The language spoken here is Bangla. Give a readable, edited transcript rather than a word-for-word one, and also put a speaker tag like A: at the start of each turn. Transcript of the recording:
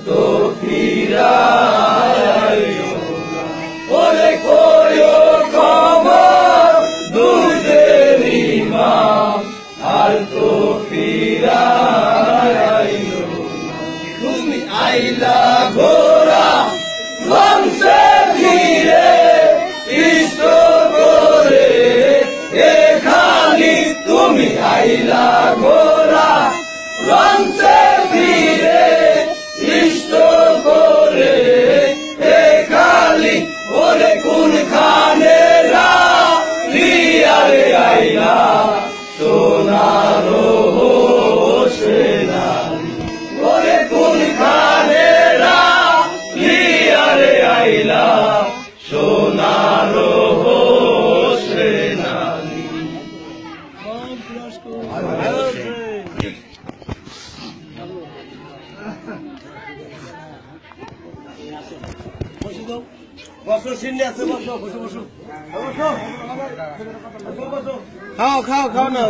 A: তো ফিরাইও না। ওরে কইও ক্ষমা দুধের ইমাম, আর তো ফিরাইও না। তুমি আইলা ঘোরা বংশে ধীরে ইষ্ট করে এখানি, তুমি আইলা ঘোরা বংশে ধীরে ইষ্ট করে এখানি। ওরে কোন খানে রিয়ারে আইলা সোনার সেনানি। ওরে কোন খানে রিয়ারে আইলা সোনার সেনানি। বসো, সিন্নি আছে, বসো বসো বসো। খাও খাও খাও না।